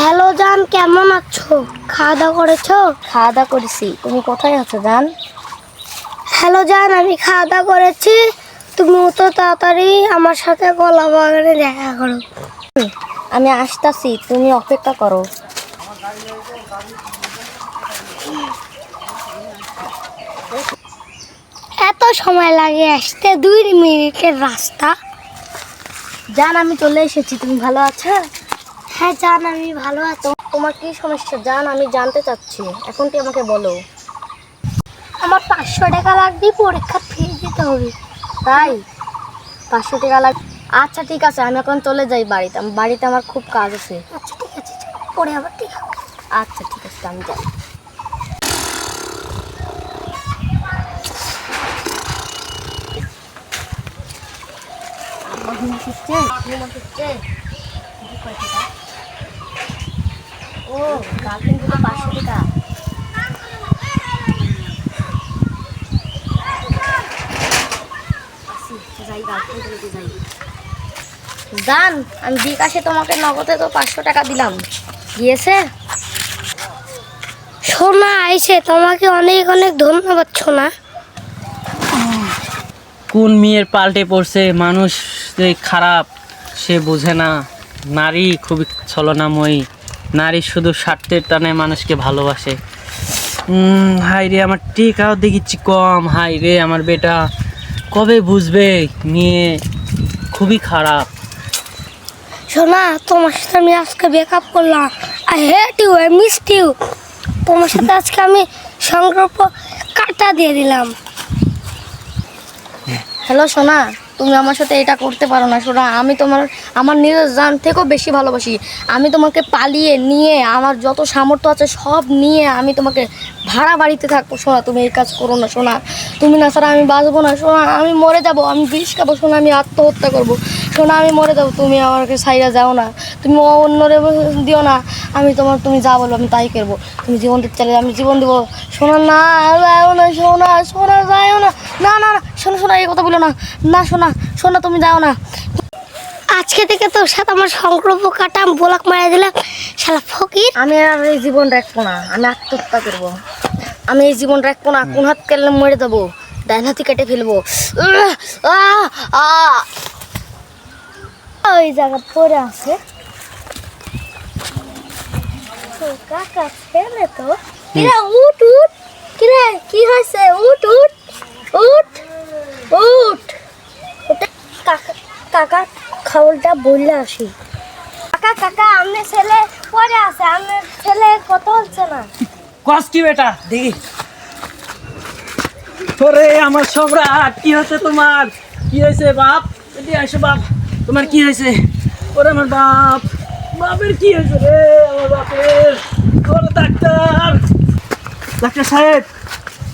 Hello জান, কেমন আছো? খাওয়া দাওয়া করেছো? খাওয়া দাওয়া করেছি। তুমি কোথায় আছো জান? হ্যালো জান, আমি খাওয়া দাওয়া করেছি। তুমি তো তাড়াতাড়ি আমার সাথে কলা বাগানে দেখা করো। আমি আসতাছি, তুমি অপেক্ষা করো। এত সময় লাগে আসতে? 2 মিনিটের রাস্তা। জান আমি চলে এসেছি, তুমি ভালো আছো? হ্যাঁ জান, আমি ভালো আছি। তোমার কি সমস্যা জান, আমি জানতে চাচ্ছি, এখনটি আমাকে বলো। আমার 500 টাকা লাগবে, পরীক্ষার ফি দিতে হবে। তাই 500 টাকা লাগে? আচ্ছা ঠিক আছে, আমি এখন চলে যাই বাড়িতে। বাড়িতে আমার খুব কাজ আছে। আচ্ছা ঠিক আছে, পরে আবার ঠিক আছে। আচ্ছা ঠিক আছে, আমি যাই। ও গার্লফ্রেন্ড দিল 500 টাকা। যাই গার্লফ্রেন্ড দিতে যাই। জান আমি বিকাশে তোমাকে নগদে তো 500 টাকা দিলাম, গিয়েছে? সোনা আইসে, তোমাকে অনেক অনেক ধন্যবাদ সোনা। কোন মেয়ের পাল্টে পড়ছে, মানুষ যে খারাপ সে বোঝে না। নারী খুবই ছলনাময়ী, নারী শুধু স্বার্থের টানে মানুষকে ভালোবাসে। হাই রে, আমার টিকাও দেখিচ্ছি কম। হাই রে আমার বেটা, কবে বুঝবে মেয়ে খুবই খারাপ। সোনা, তোমার সাথে আমি আজকে ব্রেকআপ করলাম। I hate you, I miss you. তোমার সাথে আজকে আমি সংকল্প কাটা দিয়ে দিলাম। হ্যালো সোনা, তুমি আমার সাথে এটা করতে পারো না সোনা। আমি আমার নিজের জান থেকেও বেশি ভালোবাসি। আমি তোমাকে পালিয়ে নিয়ে আমার যত সামর্থ্য আছে সব নিয়ে আমি তোমাকে ভাড়া বাড়িতে থাকবো সোনা। তুমি এই কাজ করো না সোনা, তুমি না ছাড়া আমি বাঁচবো না সোনা। আমি মরে যাব, আমি বিষ খাবো সোনা, আমি আত্মহত্যা করবো সোনা, আমি মরে যাবো। তুমি আমাকে ছাইরা যাও না, তুমি অন্যরে দিও না। তুমি যা বলো আমি তাই করবো। তুমি জীবন দিতে চাইলে আমি জীবন দেবো সোনা। না যাও না সোনা, সোনা যাও না। না না না শোনো শোনা, এই কথা বলো না। না শোনা, শোনা তুমি যাও না। আজকে থেকে তোর সাথে আমার সংকল্প কাটা, আমি ব্লক মারা দিলাম শালা ফকির। আমি আর এই জীবন রাখবো না, আমি আত্মহত্যা করবো। আমি এই জীবন রাখবো না, কোন হাত কেটে মরে যাবো, ডান হাতি কেটে ফেলবো। ওই জায়গা পড়ে আছে কাকা, ফেলে তো। কিরে উঠ উঠ, কিরে কি হয়েছে? উঠ উঠ উঠ উঠ। কাকা কাকা খাওয়ালটা বললে আসি। কাকা কাকা, আপনার ছেলে পড়ে আছে, আপনার ছেলে কথা হচ্ছে না। কস কি বেটা দেখি। ওরে আমার সম্রাট, কি হয়েছে তোমার? কি হয়েছে বাপ? এদিকে আসো বাপ, তোমার কি হয়েছে? ওরে আমার বাপ, বাপের কি হয়েছে রে? আমার বাপের। ওরে ডাক্তার, ডাক্তার সাহেব,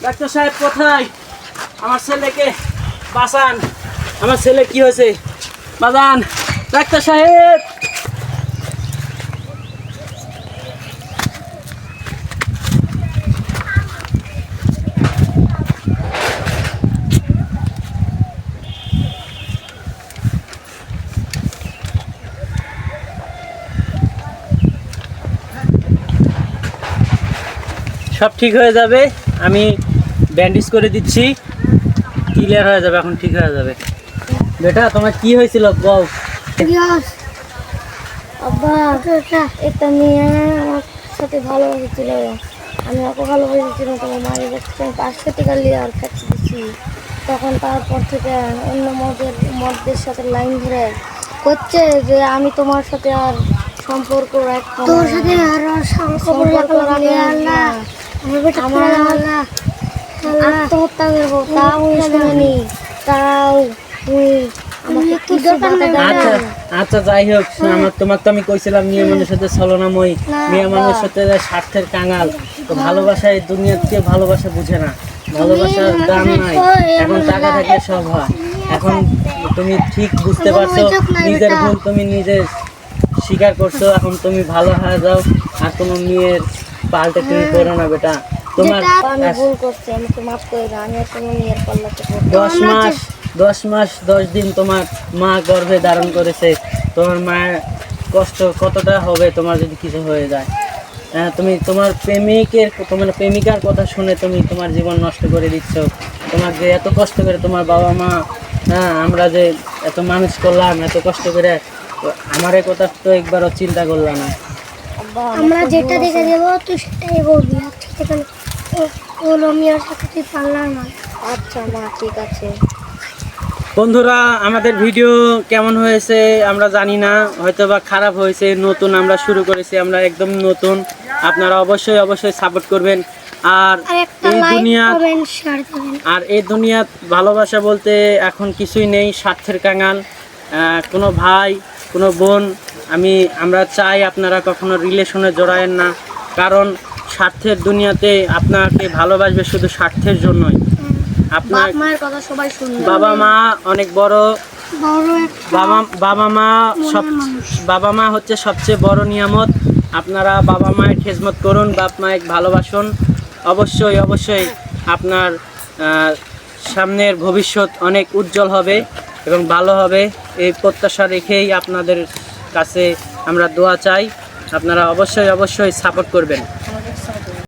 ডাক্তার সাহেব কোথায়? আমার ছেলেকে বাঁচান, আমার ছেলে কি হয়েছে বাঁচান ডাক্তার সাহেব। সব ঠিক হয়ে যাবে, আমি ব্যান্ডেজ করে দিচ্ছি, ক্লিয়ার হয়ে যাবে, এখন ঠিক হয়ে যাবে। বেটা তোমার কি হয়েছিল বল? আব্বা, এটা নিয়ে আমার সাথে ভালোবাসেছিল, আমি ওকে ভালোবাসেছিল। তোমার মায়ের কাছে আমি 500 টাকা নিয়ে আর কাছে দিচ্ছি। তখন তারপর থেকে অন্য মদের সাথে লাইন ধরে করছে যে আমি তোমার সাথে আর সম্পর্ক রাখবো না। তোর সাথে আর সম্পর্ক রাখবো। আমার আত্মহত্যা করবো, তাও শুনিনি, তাও আচ্ছা আচ্ছা যাই হোক, তোমাকে তো আমি কইছিলাম মেয়ে মানুষের সাথে ছলনাময়ী, মেয়ে মানুষের সাথে স্বার্থের কাঙাল। তো ভালোবাসায় দুনিয়াতে ভালোবাসা বুঝে না, ভালোবাসার দাম নাই। এখন টাকা থাকলে সব হয়। এখন তুমি ঠিক বুঝতে পারছো নিজের ভুল, তুমি নিজে স্বীকার করছো। এখন তুমি ভালো হয়ে যাও, আর কোনো মেয়ের পাল্টে তুমি করো না বেটা। তোমার আমি ভুল করছি, আমাকে মাফ করে দাও। আমি আর কোনো মেয়ের পাল্লাতে পড়বো না। 10 মাস 10 দিন তোমার মা গর্ভে ধারণ করেছে। তোমার মায়ের কষ্ট কতটা হবে তোমার যদি কিছু হয়ে যায়। হ্যাঁ, তুমি তোমার প্রেমিকার কথা শুনে তুমি তোমার জীবন নষ্ট করে দিচ্ছ। তোমাকে এত কষ্ট করে তোমার বাবা মা, হ্যাঁ, আমরা যে এত মানুষ করলাম এত কষ্ট করে, তো আমার এই কথা তো একবারও চিন্তা করলাম না। আব্বা আমরা যেটা দেখে দেবো তুই সেটাই বলবি, আর ঠিক আছে ও রমিয়ার সাথে তুই পারলাম না। আচ্ছা মা, ঠিক আছে। বন্ধুরা, আমাদের ভিডিও কেমন হয়েছে আমরা জানি না, হয়তো বা খারাপ হয়েছে। নতুন আমরা শুরু করেছি, আমরা একদম নতুন। আপনারা অবশ্যই অবশ্যই সাপোর্ট করবেন। আর আর একটা এই লাইক দুনিয়া কমেন্ট শেয়ার করবেন। আর এই দুনিয়াত ভালোবাসা বলতে এখন কিছুই নেই, স্বার্থের কাঙাল। কোনো ভাই কোনো বোন আমরা চাই আপনারা কখনো রিলেশনে জড়ায়েন না, কারণ স্বার্থের দুনিয়াতে আপনাকে ভালোবাসবে শুধু স্বার্থের জন্যই। আপনার বাপ মায়ের কথা সবাই শুনবে। বাবা মা অনেক বড়, বড় একটা বাবা মা হচ্ছে সবচেয়ে বড় নিয়ামত। আপনারা বাবা মায়ের খেজমত করুন, বাপ মায়ের ভালোবাসুন। অবশ্যই অবশ্যই আপনার সামনের ভবিষ্যৎ অনেক উজ্জ্বল হবে এবং ভালো হবে, এই প্রত্যাশা রেখেই আপনাদের কাছে আমরা দোয়া চাই। আপনারা অবশ্যই অবশ্যই সাপোর্ট করবেন।